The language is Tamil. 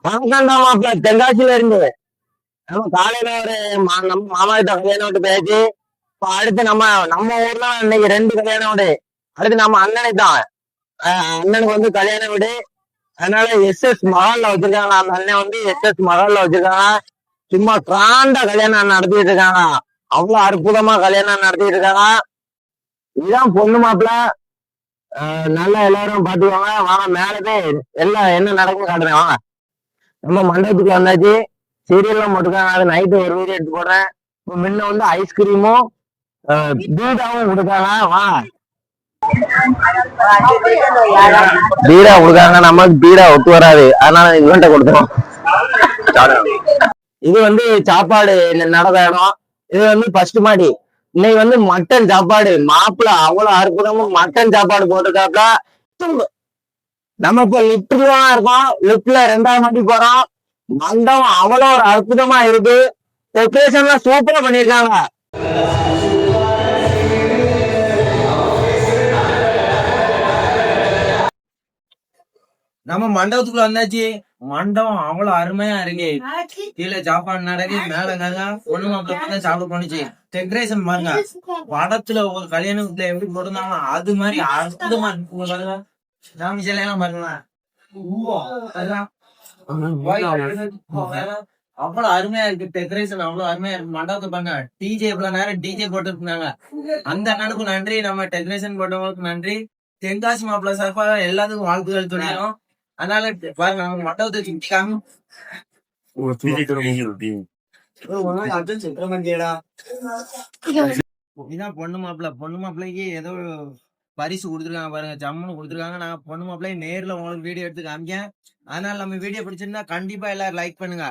வணக்கம்டா மாப்பிள்ள தென்காசியில இருந்து. நம்ம காலையில ஒரு நம்ம மாமா கிட்ட கல்யாணம் விட்டு பேசி இப்ப அடுத்து நம்ம நம்ம ஊர்ல இன்னைக்கு 2 கல்யாணம் விடு. அடுத்து நம்ம அண்ணனுக்கு தான். அண்ணனுக்கு வந்து கல்யாணம் விடு. அதனால எஸ்எஸ் மகால்ல வச்சிருக்காங்க. அந்த அண்ணன் வந்து எஸ்எஸ் மகால்ல வச்சிருக்காங்க. சும்மா கிராண்டா கல்யாணம் நடத்திட்டு இருக்காங்க. அவ்வளவு அற்புதமா கல்யாணம் நடத்திட்டு இருக்காங்க. இதுதான் பொண்ணு மாப்பிள்ள. நல்லா எல்லாரும் பாத்துக்கோங்க. வாங்க மேல போய் எல்லாம் என்ன நடக்குன்னு காட்டுறேன் வாங்க. நம்ம மண்டபத்துக்கு வந்தாச்சு. சீரியல்லாம் போட்டுருக்காங்க. அது நைட்டு ஒரு வீடியோ எடுத்து போடுறேன். இப்போ முன்ன வந்து ஐஸ்கிரீமும் பீடாவும் கொடுக்காங்க. வா பீடா கொடுக்காங்க. நமக்கு பீடா ஒத்து வராது, அதனால இவன்ட்ட கொடுத்துரும். இது வந்து சாப்பாடு நடந்த இடம். இது வந்து ஃபர்ஸ்ட் மாடி. இன்னைக்கு வந்து மட்டன் சாப்பாடு. மாப்பிள்ள அவ்வளவு அற்புதமா மட்டன் சாப்பாடு போட்டிருக்காப்ல. நம்ம இப்ப லிப்ட்ல தான் இருக்கோம். லிப்ட்ல 2வது மாடி போறோம். மண்டபம் அவ்வளவு ஒரு அற்புதமா இருக்கு. டெக்கரேஷன்லாம் சூப்பரா பண்ணிருக்காங்க. நம்ம மண்டபத்துக்குள்ள வந்தாச்சு. மண்டபம் அவ்வளவு அருமையா இருக்கு. கீழே சாப்பாடு நடக்கு, மேல நல்லா பொண்ணு மாப்பிள்ள சாப்பிட போனுச்சு. டெக்கரேஷன் பாருங்க, படத்துல ஒரு கல்யாணத்துல எப்படி போட்டிருந்தாங்க அது மாதிரி அற்புதமா இருக்கு. பாருங்க சாமி சிலையெல்லாம் பாருங்க, அவ்வளவு அருமையா இருக்கு. டெக்கரேஷன் அவ்வளவு அருமையா இருக்கு. மண்டபத்தை பாருங்க, டிஜே இவ்வளவு நேரம் டிஜே போட்டு இருந்தாங்க. அந்த அண்ணனுக்கும் நன்றி, நம்ம டெக்கரேஷன் போட்டவங்களுக்கு நன்றி. தென்காசி மாப்பிள்ள சார்பாக எல்லாத்துக்கும் வாழ்த்துக்கள் துணியும். அதனால பாருங்க, நம்ம மண்டபத்தை சுத்திக்காம இதான் பொண்ணு மாப்பிள்ள. பொண்ணு மாப்பிள்ளைக்கு ஏதோ பரிசு கொடுத்துருக்காங்க பாருங்க, ஜம்முன்னு கொடுத்துருக்காங்க. நான் பொண்ணு மாப்பிள்ளை நேர்ல உங்களுக்கு வீடியோ எடுத்து காமிக்கேன். அதனால நம்ம வீடியோ பிடிச்சிருந்தா கண்டிப்பா எல்லாரும் லைக் பண்ணுங்க.